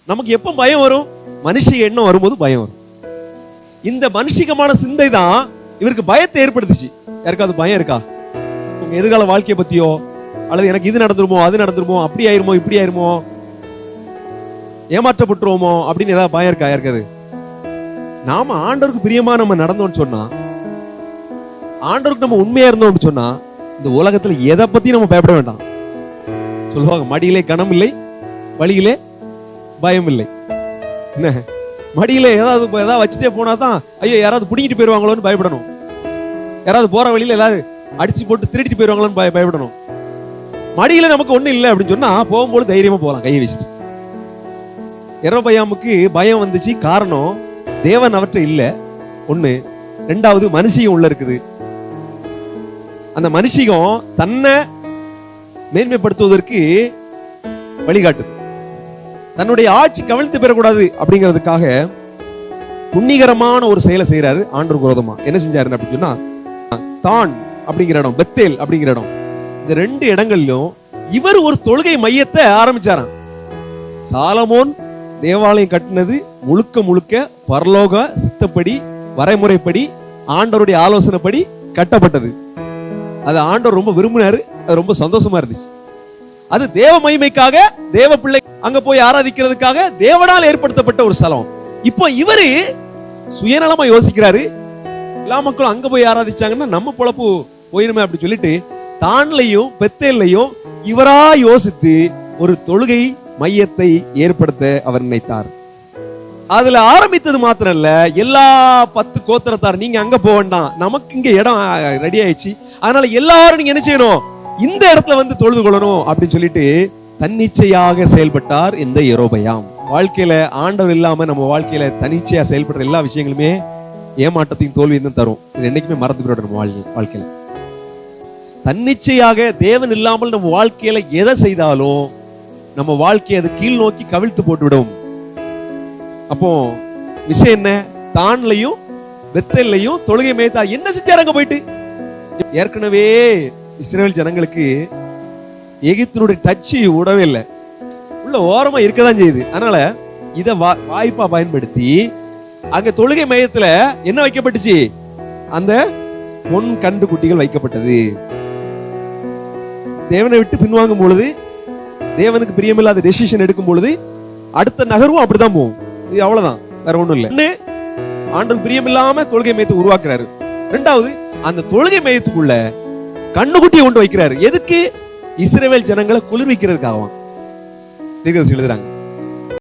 நமக்கு எப்ப பயம் வரும்? மனுஷிக எண்ணம் வரும்போது பயம் வரும். இந்த மனுஷிகமான சிந்தை தான் இவருக்கு பயத்தை ஏற்படுத்துச்சு. யாருக்காவது பயம் இருக்கா? உங்க எதிர்கால வாழ்க்கையை பத்தியோ, அல்லது எனக்கு இது நடந்துருமோ, அது நடந்துருமோ, அப்படி ஆயிருமோ, இப்படி ஆயிருமோ, ஏமாற்றப்பட்டுருவோமோ அப்படின்னு ஏதாவது பயம் இருக்கா யாருக்காது? நாம ஆண்டவருக்கு பிரியமா நம்ம நடந்தோம்னு சொன்னா, ஆண்டவருக்கு நம்ம உண்மையா இருந்தோம்னு சொன்னா, இந்த உலகத்துல எதை பத்தி நம்ம பயப்பட வேண்டாம். சொல்லுவாங்க, மடியிலே கனம் இல்லை, வழியிலே பயம் இல்லை. என்ன, மடியில ஏதாவது வச்சுட்டே போனா தான் ஐயோ யாராவது புடிங்கிட்டு போயிருவாங்களோன்னு பயப்படணும். யாராவது போற வழியில எல்லாரும் அடிச்சு போட்டு திருடிட்டு போயிருவாங்களோன்னு பயப்படணும். மடியில நமக்கு ஒண்ணு இல்லை அப்படின்னு சொன்னா போகும்போது தைரியமா போகலாம் கையை வச்சுட்டு. யெரொபெயாமுக்கு பயம் வந்துச்சு. காரணம், தேவன் அவற்றை இல்ல ஒண்ணு, ரெண்டாவது மனுஷிகம் உள்ள இருக்குது. அந்த மனுஷிகம் தன்னை மேன்மைப்படுத்துவதற்கு வழிகாட்டுது. தன்னுடைய ஆட்சி கவிழ்த்து பெறக்கூடாது அப்படிங்கிறதுக்காக புண்ணிகரமான ஒரு செயலை செய்யறாரு ஆண்டவருக்கு விரோதமா. என்ன செஞ்சாரு அப்படின்னு சொன்னா, தான் அப்படிங்கிற இடம், பெத்தேல் அப்படிங்கிற இடம், இந்த ரெண்டு இடங்கள்லயும் இவர் ஒரு தொழுகை மையத்தை ஆரம்பிச்சாராம். சாலமோன் தேவாலயம் கட்டினது முழுக்க முழுக்க பரலோக சித்தப்படி, வரைமுறைப்படி, ஆண்டவருடைய ஆலோசனைப்படி கட்டப்பட்டது. அது ஆண்டவர் ரொம்ப விரும்பினாரு. அது ரொம்ப சந்தோஷமா இருந்துச்சு. அது தேவ மகிமைக்காக, தேவ பிள்ளை அங்க போய் ஆராதிக்கிறதுக்காக தேவனால் ஏற்படுத்தப்பட்ட ஒரு ஸ்தலம். இப்போ இவரு சுயநலமா யோசிக்கிறாரு. எல்லா மக்களும் அங்க போய் ஆராதிச்சாங்கன்னா நம்ம பொழப்பு போயிருமே அப்படி சொல்லிட்டு தான்லையும் பெத்தேல்லையும் இவரா யோசித்து ஒரு தொழுகை மையத்தை ஏற்படுத்த அவர் நினைத்தார். அதுல ஆரம்பித்தது மாத்திரம் இல்ல, எல்லா 10 கோத்திரத்தார் நீங்க அங்க போக வேண்டாம், நமக்கு இங்க இடம் ரெடி ஆயிடுச்சு, அதனால எல்லாரும் நீங்க என்ன செய்யணும், இந்த இடத்துல வந்து தொழுது கொள்ளணும் அப்படின்னு சொல்லிட்டு தன்னிச்சையாக செயல்பட்டார் இந்த யெரொபெயாம். வாழ்க்கையில ஆண்டவர் இல்லாம நம்ம வாழ்க்கையில தன்னிச்சையா செயல்படுற எல்லா விஷயங்களுமே ஏமாற்றத்தையும் தோல்வியும் தான் தரும். இது என்னைக்குமே மறந்து போயிடும் நம்ம வாழ்க்கையில. தன்னிச்சையாக தேவன் இல்லாமல் நம்ம வாழ்க்கையில எதை செய்தாலும் நம்ம வாழ்க்கையை அது கீழ் நோக்கி கவிழ்த்து போட்டுவிடும். அப்போ விஷயம் என்ன, தான்லையும் பெத்தேல்லையும் தொழுகை மேய்த்தா என்ன செஞ்சாருங்க போயிட்டு. ஏற்கனவே இஸ்ரவேல் ஜனங்களுக்கு எகிப்தினுடைய டச்சு விடவே இல்லை, உள்ள ஓரமா இருக்கதான் செய்யுது. அதனால இத வாய்ப்பா பயன்படுத்தி அங்க தொழுகை மையத்துல என்ன வைக்கப்பட்டுச்சு, அந்த பொன் கன்று குட்டிகள் வைக்கப்பட்டது. தேவனை விட்டு பின்வாங்கும் பொழுது, தேவனுக்கு பிரியமில்லாத டெசிஷன் எடுக்கும் பொழுது அடுத்த நகர்வும் அப்படிதான் போகும். இது அவ்வளவுதான், வேற ஒண்ணும் இல்லை. ஆண்டவருக்கு பிரியமில்லாம தொழுகை மையத்தை உருவாக்குறாரு. ரெண்டாவது, அந்த தொழுகை மையத்துக்குள்ள கண்ணுக்குட்டியை கொண்டு வைக்கிறாரு. எதுக்கு? இஸ்ரவேல் ஜனங்களை குளிர்விக்கிறதுக்காக தீர்க்கதரிசி எழுதுறாங்க.